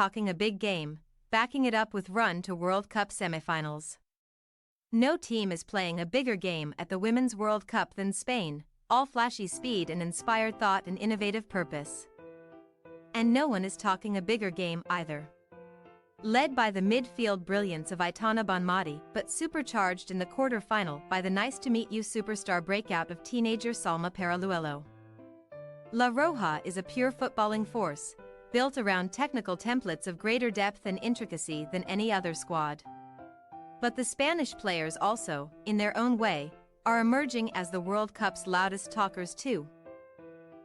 talking a big game, backing it up with run to World Cup semifinals. No team is playing a bigger game at the Women's World Cup than Spain, all flashy speed and inspired thought and innovative purpose. And no one is talking a bigger game either. Led by the midfield brilliance of Aitana Bonmati, but supercharged in the quarter-final by the nice-to-meet-you superstar breakout of teenager Salma Paraluelo. La Roja is a pure footballing force, built around technical templates of greater depth and intricacy than any other squad. But the Spanish players also, in their own way, are emerging as the World Cup's loudest talkers too,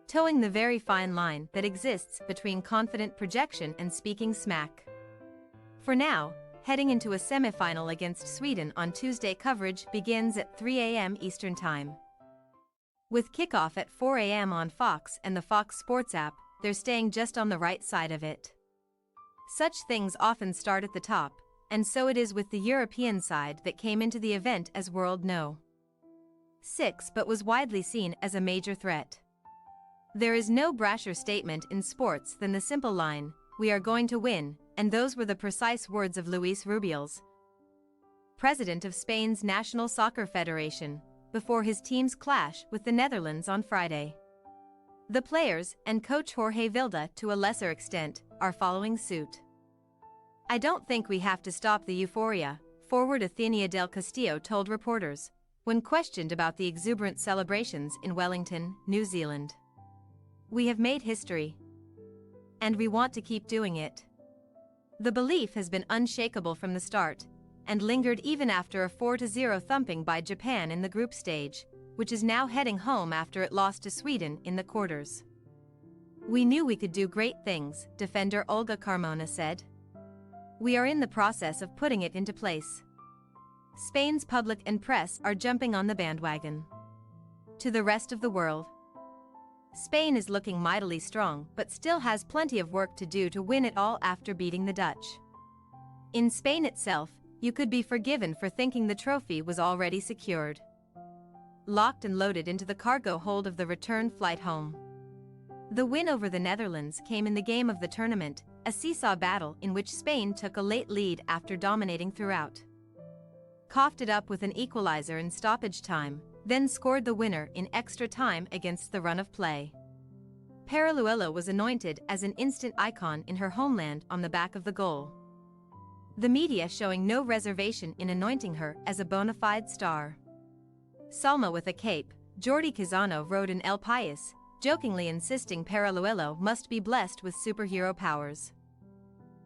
towing the very fine line that exists between confident projection and speaking smack. For now, heading into a semi-final against Sweden on Tuesday, coverage begins at 3 a.m. Eastern Time. With kickoff at 4 a.m. on Fox and the Fox Sports app, they're staying just on the right side of it. Such things often start at the top, and so it is with the European side that came into the event as World No. 6 but was widely seen as a major threat. There is no brasher statement in sports than the simple line, "We are going to win," and those were the precise words of Luis Rubiales, president of Spain's National Soccer Federation, before his team's clash with the Netherlands on Friday. The players, and coach Jorge Vilda to a lesser extent, are following suit. "I don't think we have to stop the euphoria," forward Athenia del Castillo told reporters, when questioned about the exuberant celebrations in Wellington, New Zealand. "We have made history. And we want to keep doing it." The belief has been unshakable from the start, and lingered even after a 4-0 thumping by Japan in the group stage, which is now heading home after it lost to Sweden in the quarters. "We knew we could do great things," defender Olga Carmona said. "We are in the process of putting it into place." Spain's public and press are jumping on the bandwagon. To the rest of the world, Spain is looking mightily strong but still has plenty of work to do to win it all after beating the Dutch. In Spain itself, you could be forgiven for thinking the trophy was already secured, locked and loaded into the cargo hold of the return flight home. The win over the Netherlands came in the game of the tournament, a seesaw battle in which Spain took a late lead after dominating throughout, coughed it up with an equalizer in stoppage time, then scored the winner in extra time against the run of play. Paraluelo was anointed as an instant icon in her homeland on the back of the goal, the media showing no reservation in anointing her as a bona fide star. Salma with a cape, Jordi Cazano wrote in El País, jokingly insisting Paraluelo must be blessed with superhero powers.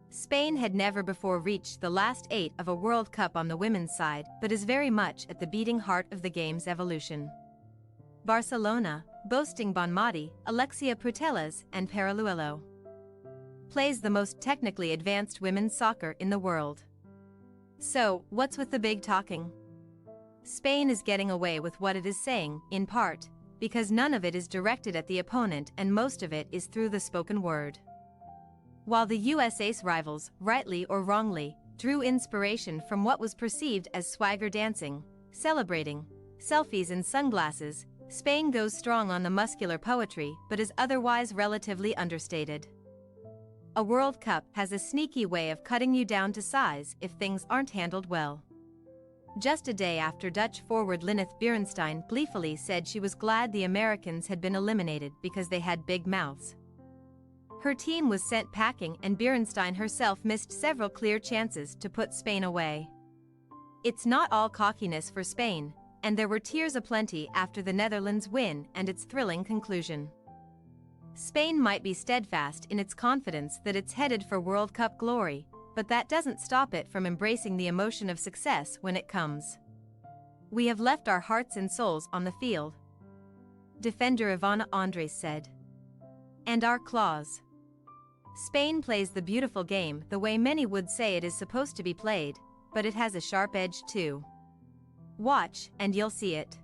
Spain had never before reached the last 8 of a World Cup on the women's side, but is very much at the beating heart of the game's evolution. Barcelona, boasting Bonmati, Alexia Putellas, and Paraluelo, plays the most technically advanced women's soccer in the world. So, what's with the big talking? Spain is getting away with what it is saying, in part, because none of it is directed at the opponent and most of it is through the spoken word. While the US ace rivals, rightly or wrongly, drew inspiration from what was perceived as swagger dancing, celebrating, selfies and sunglasses, Spain goes strong on the muscular poetry but is otherwise relatively understated. A World Cup has a sneaky way of cutting you down to size if things aren't handled well. Just a day after Dutch forward Lineth Beerenstein gleefully said she was glad the Americans had been eliminated because they had big mouths, her team was sent packing and Beerenstein herself missed several clear chances to put Spain away. It's not all cockiness for Spain, and there were tears aplenty after the Netherlands win and its thrilling conclusion. Spain might be steadfast in its confidence that it's headed for World Cup glory, but that doesn't stop it from embracing the emotion of success when it comes. "We have left our hearts and souls on the field," defender Ivana Andres said. "And our claws." Spain plays the beautiful game the way many would say it is supposed to be played, but it has a sharp edge too. Watch, and you'll see it.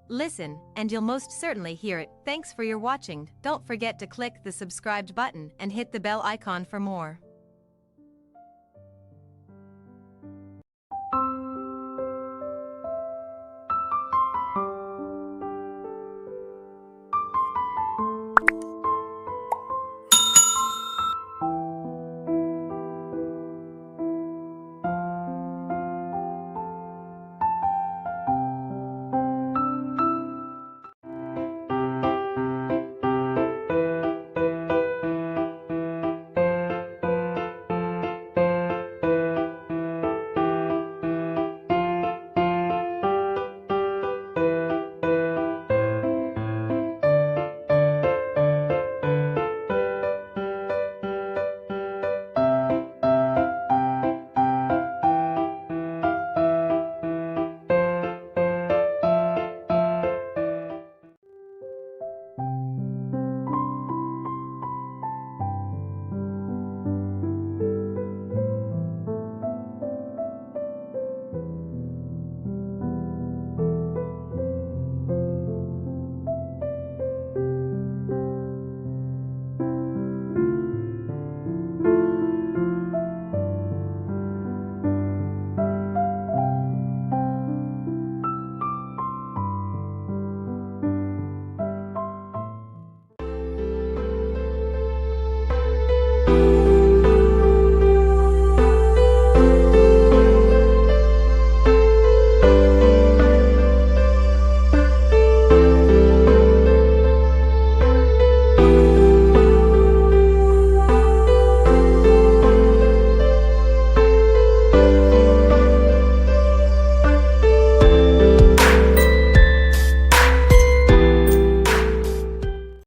Listen, and you'll most certainly hear it. Thanks for your watching. Don't forget to click the subscribed button and hit the bell icon for more.